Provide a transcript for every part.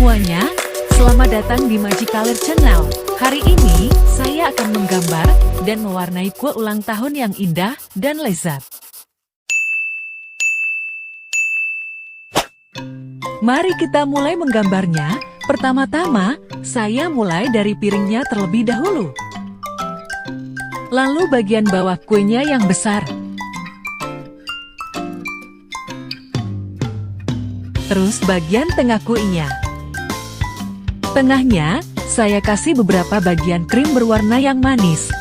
semuanya, selamat datang di Magic Color Channel. Hari ini, saya akan menggambar dan mewarnai kue ulang tahun yang indah dan lezat. Mari kita mulai menggambarnya. Pertama-tama, saya mulai dari piringnya terlebih dahulu. Lalu bagian bawah kuenya yang besar. Terus bagian tengah kuenya. Tengahnya, saya kasih beberapa bagian krim berwarna yang manis.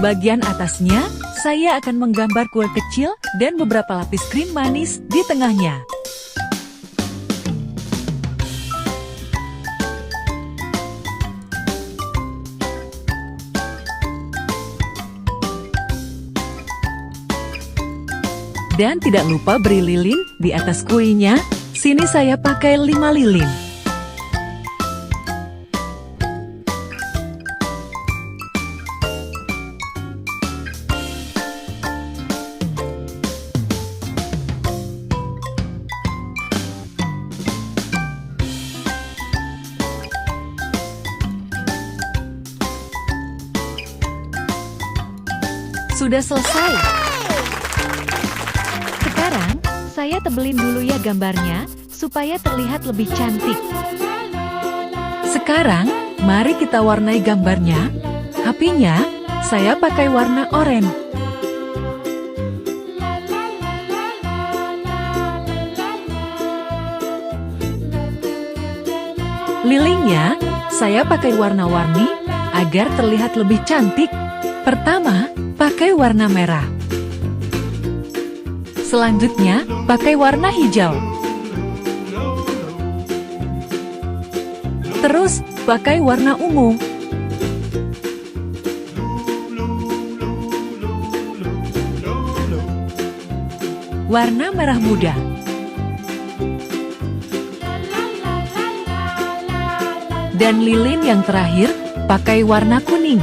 Bagian atasnya, saya akan menggambar kue kecil dan beberapa lapis krim manis di tengahnya. Dan tidak lupa beri lilin di atas kuenya. Sini saya pakai 5 lilin. Sudah selesai. Sekarang, saya tebelin dulu ya gambarnya, supaya terlihat lebih cantik. Sekarang, mari kita warnai gambarnya. HP-nya, saya pakai warna oranye. Lilinnya, saya pakai warna-warni, agar terlihat lebih cantik. Pertama, pakai warna merah. Selanjutnya, pakai warna hijau. Terus, pakai warna ungu. Warna merah muda. Dan lilin yang terakhir, pakai warna kuning.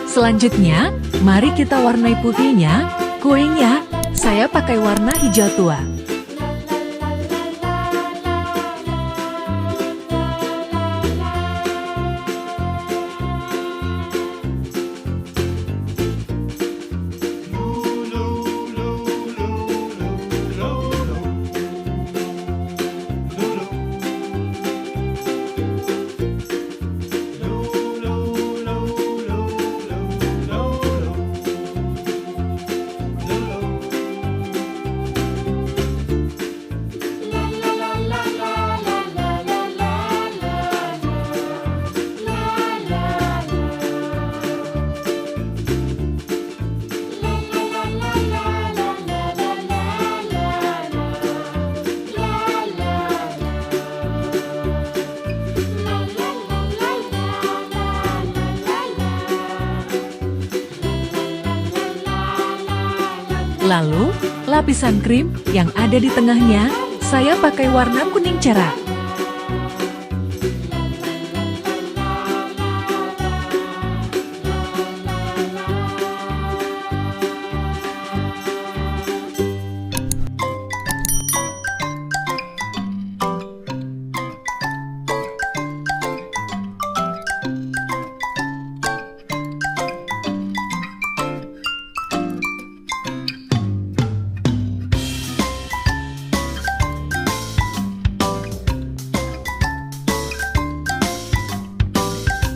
Selanjutnya, mari kita warnai putihnya. Kuenya, saya pakai warna hijau tua. Lalu, lapisan krim yang ada di tengahnya, saya pakai warna kuning cerah.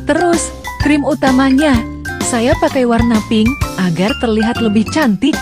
Terus, krim utamanya, saya pakai warna pink agar terlihat lebih cantik.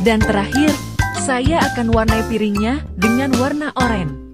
Dan terakhir, saya akan warnai piringnya dengan warna oranye.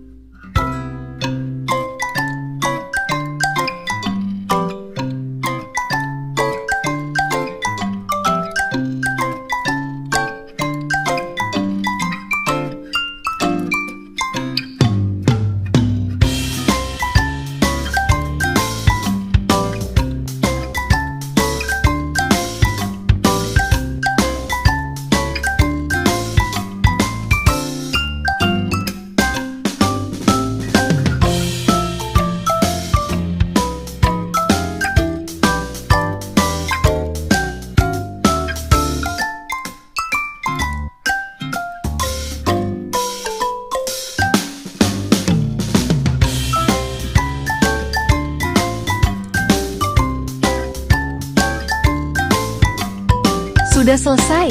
Sudah selesai.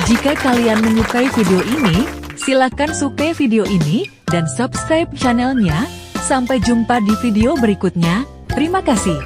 Jika kalian menyukai video ini, silakan sukai video ini dan subscribe channelnya. Sampai jumpa di video berikutnya. Terima kasih.